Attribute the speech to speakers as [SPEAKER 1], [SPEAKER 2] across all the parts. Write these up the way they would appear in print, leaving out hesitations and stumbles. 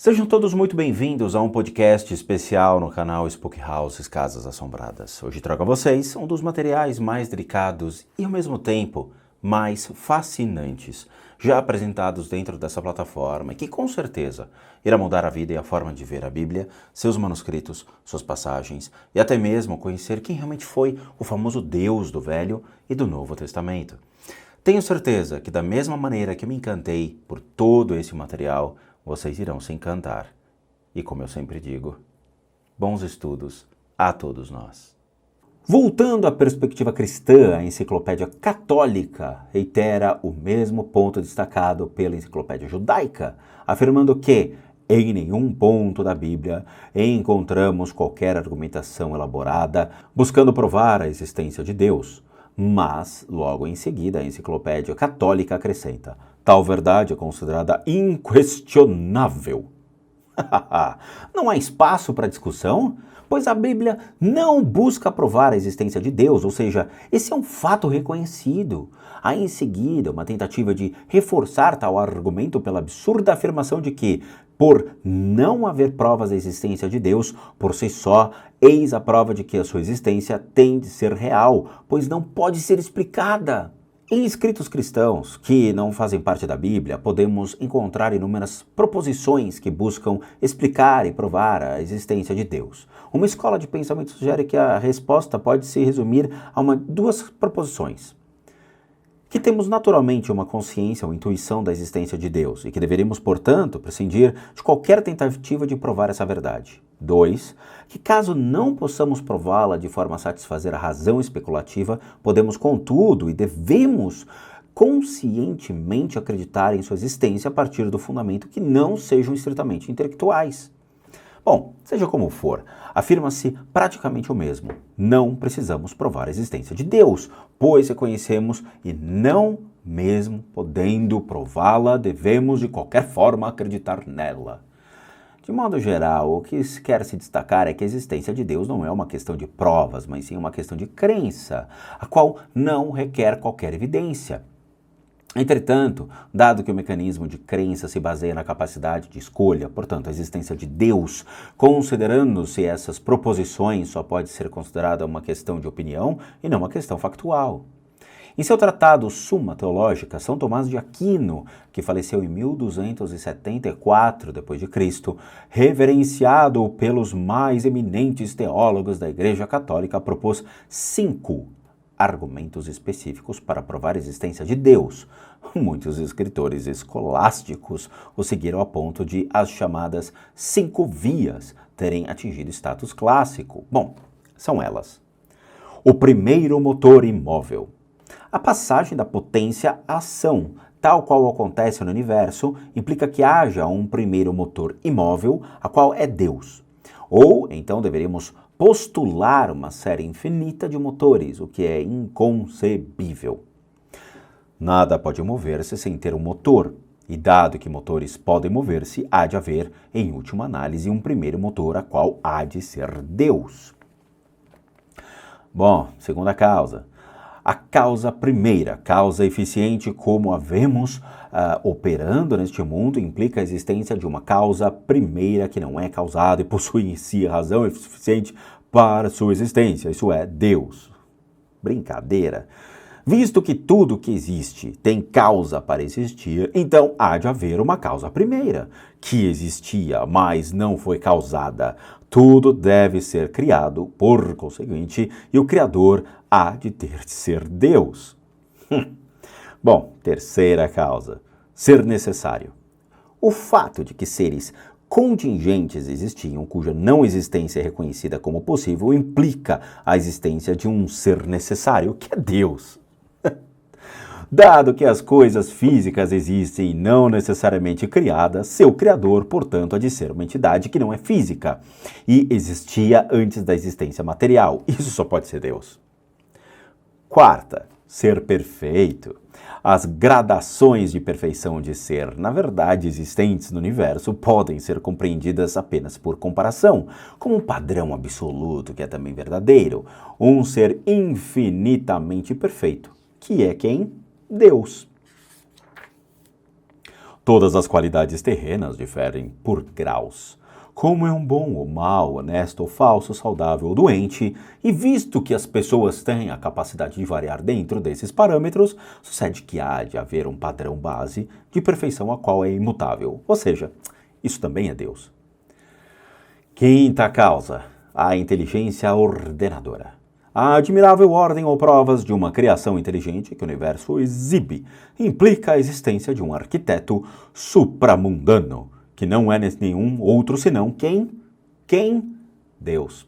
[SPEAKER 1] Sejam todos muito bem-vindos a um podcast especial no canal Spook Houses Casas Assombradas. Hoje trago a vocês um dos materiais mais delicados e, ao mesmo tempo, mais fascinantes, já apresentados dentro dessa plataforma e que, com certeza, irá mudar a vida e a forma de ver a Bíblia, seus manuscritos, suas passagens e até mesmo conhecer quem realmente foi o famoso Deus do Velho e do Novo Testamento. Tenho certeza que, da mesma maneira que me encantei por todo esse material, vocês irão se encantar. E como eu sempre digo, bons estudos a todos nós. Voltando à perspectiva cristã, a Enciclopédia Católica reitera o mesmo ponto destacado pela Enciclopédia Judaica, afirmando que, em nenhum ponto da Bíblia, encontramos qualquer argumentação elaborada buscando provar a existência de Deus. Mas, logo em seguida, a Enciclopédia Católica acrescenta: tal verdade é considerada inquestionável. Não há espaço para discussão, pois a Bíblia não busca provar a existência de Deus, ou seja, esse é um fato reconhecido. Há em seguida uma tentativa de reforçar tal argumento pela absurda afirmação de que, por não haver provas da existência de Deus, por si só, eis a prova de que a sua existência tem de ser real, pois não pode ser explicada. Em escritos cristãos que não fazem parte da Bíblia, podemos encontrar inúmeras proposições que buscam explicar e provar a existência de Deus. Uma escola de pensamento sugere que a resposta pode se resumir a duas proposições: que temos naturalmente uma consciência ou intuição da existência de Deus e que deveríamos, portanto, prescindir de qualquer tentativa de provar essa verdade. 2. Que caso não possamos prová-la de forma a satisfazer a razão especulativa, podemos, contudo, e devemos conscientemente acreditar em sua existência a partir do fundamento que não sejam estritamente intelectuais. Bom, seja como for, afirma-se praticamente o mesmo. Não precisamos provar a existência de Deus, pois reconhecemos e não mesmo podendo prová-la, devemos de qualquer forma acreditar nela. De modo geral, o que quer se destacar é que a existência de Deus não é uma questão de provas, mas sim uma questão de crença, a qual não requer qualquer evidência. Entretanto, dado que o mecanismo de crença se baseia na capacidade de escolha, portanto, a existência de Deus, considerando-se essas proposições, só pode ser considerada uma questão de opinião e não uma questão factual. Em seu tratado Suma Teológica, São Tomás de Aquino, que faleceu em 1274 d.C., reverenciado pelos mais eminentes teólogos da Igreja Católica, propôs 5 argumentos específicos para provar a existência de Deus. Muitos escritores escolásticos o seguiram a ponto de as chamadas 5 vias terem atingido status clássico. Bom, são elas: o primeiro motor imóvel. A passagem da potência à ação, tal qual acontece no universo, implica que haja um primeiro motor imóvel, a qual é Deus. Ou, então, deveríamos postular uma série infinita de motores, o que é inconcebível. Nada pode mover-se sem ter um motor, e dado que motores podem mover-se, há de haver, em última análise, um primeiro motor, a qual há de ser Deus. Bom, segunda causa. A causa primeira, causa eficiente como a vemos operando neste mundo, implica a existência de uma causa primeira que não é causada e possui em si a razão eficiente para sua existência, isso é, Deus. Brincadeira. Visto que tudo que existe tem causa para existir, então há de haver uma causa primeira, que existia, mas não foi causada. Tudo deve ser criado, por conseguinte, e o Criador há de ter de ser Deus. Bom, terceira causa: ser necessário. O fato de que seres contingentes existiam, cuja não existência é reconhecida como possível, implica a existência de um ser necessário, que é Deus. Dado que as coisas físicas existem e não necessariamente criadas, seu criador, portanto, há de ser uma entidade que não é física e existia antes da existência material. Isso só pode ser Deus. Quarta, ser perfeito. As gradações de perfeição de ser, na verdade, existentes no universo, podem ser compreendidas apenas por comparação, como um padrão absoluto que é também verdadeiro. Um ser infinitamente perfeito, que é quem? Deus. Todas as qualidades terrenas diferem por graus. Como é um bom ou mau, honesto ou falso, saudável ou doente, e visto que as pessoas têm a capacidade de variar dentro desses parâmetros, sucede que há de haver um padrão base de perfeição a qual é imutável, ou seja, isso também é Deus. Quinta causa, a inteligência ordenadora. A admirável ordem ou provas de uma criação inteligente que o universo exibe implica a existência de um arquiteto supramundano, que não é nenhum outro senão quem? Deus.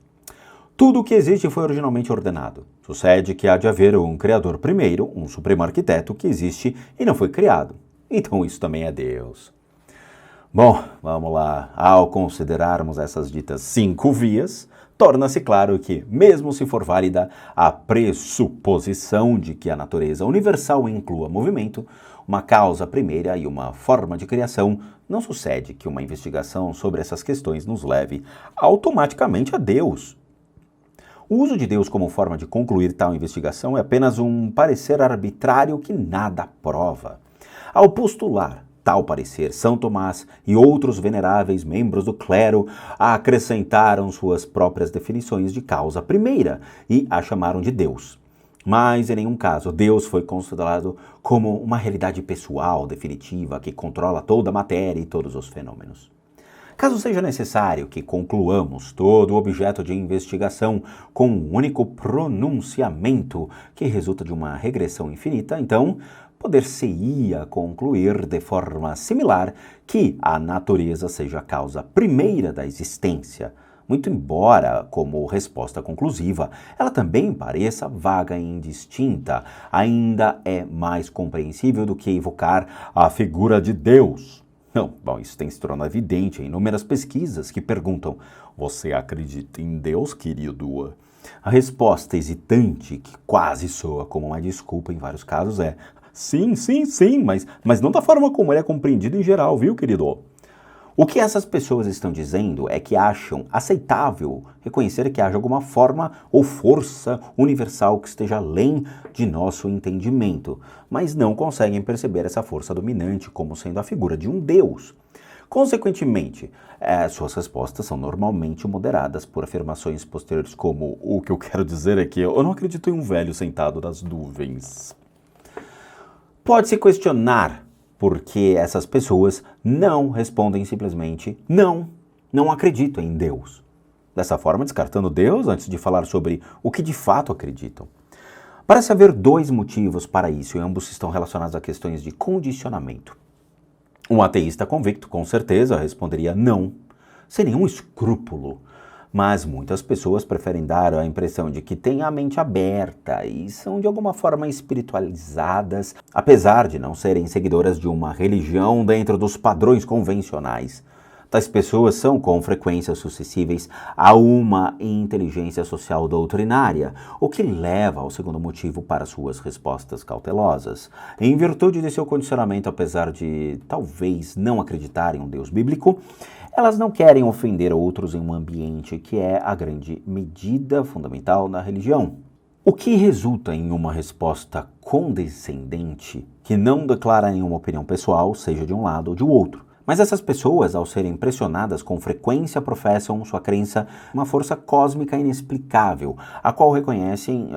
[SPEAKER 1] Tudo o que existe foi originalmente ordenado. Sucede que há de haver um criador primeiro, um supremo arquiteto que existe e não foi criado. Então isso também é Deus. Bom, vamos lá. Ao considerarmos essas ditas 5 vias, torna-se claro que, mesmo se for válida a pressuposição de que a natureza universal inclua movimento, uma causa primeira e uma forma de criação, não sucede que uma investigação sobre essas questões nos leve automaticamente a Deus. O uso de Deus como forma de concluir tal investigação é apenas um parecer arbitrário que nada prova. Ao postular tal parecer, São Tomás e outros veneráveis membros do clero acrescentaram suas próprias definições de causa primeira e a chamaram de Deus. Mas, em nenhum caso, Deus foi considerado como uma realidade pessoal, definitiva, que controla toda a matéria e todos os fenômenos. Caso seja necessário que concluamos todo o objeto de investigação com um único pronunciamento que resulta de uma regressão infinita, então poder-se-ia concluir de forma similar que a natureza seja a causa primeira da existência, muito embora, como resposta conclusiva, ela também pareça vaga e indistinta, ainda é mais compreensível do que evocar a figura de Deus. Não, bom, isso tem se tornado evidente em inúmeras pesquisas que perguntam: você acredita em Deus, querido? A resposta hesitante, que quase soa como uma desculpa em vários casos, é: sim, mas não da forma como ele é compreendido em geral, viu, querido? O que essas pessoas estão dizendo é que acham aceitável reconhecer que haja alguma forma ou força universal que esteja além de nosso entendimento, mas não conseguem perceber essa força dominante como sendo a figura de um Deus. Consequentemente, suas respostas são normalmente moderadas por afirmações posteriores como: o que eu quero dizer é que eu não acredito em um velho sentado nas nuvens. Pode-se questionar por que essas pessoas não respondem simplesmente não acredito em Deus. Dessa forma, descartando Deus antes de falar sobre o que de fato acreditam. Parece haver 2 motivos para isso, e ambos estão relacionados a questões de condicionamento. Um ateísta convicto, com certeza, responderia não, sem nenhum escrúpulo. Mas muitas pessoas preferem dar a impressão de que têm a mente aberta e são de alguma forma espiritualizadas, apesar de não serem seguidoras de uma religião dentro dos padrões convencionais. Tais pessoas são com frequência suscetíveis a uma inteligência social doutrinária, o que leva ao segundo motivo para suas respostas cautelosas. Em virtude de seu condicionamento, apesar de talvez não acreditar em um Deus bíblico, elas não querem ofender outros em um ambiente que é a grande medida fundamental na religião. O que resulta em uma resposta condescendente que não declara nenhuma opinião pessoal, seja de um lado ou de outro. Mas essas pessoas, ao serem pressionadas, com frequência professam sua crença em uma força cósmica inexplicável, a qual reconhecem,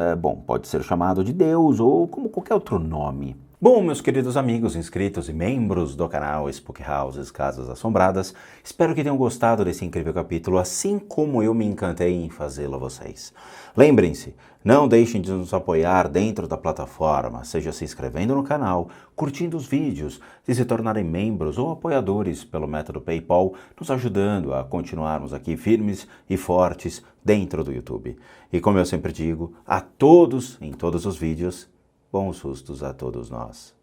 [SPEAKER 1] pode ser chamado de Deus ou como qualquer outro nome. Bom, meus queridos amigos, inscritos e membros do canal Spook Houses Casas Assombradas, espero que tenham gostado desse incrível capítulo, assim como eu me encantei em fazê-lo a vocês. Lembrem-se, não deixem de nos apoiar dentro da plataforma, seja se inscrevendo no canal, curtindo os vídeos, de se tornarem membros ou apoiadores pelo método PayPal, nos ajudando a continuarmos aqui firmes e fortes dentro do YouTube. E como eu sempre digo, a todos, em todos os vídeos, bons sustos a todos nós.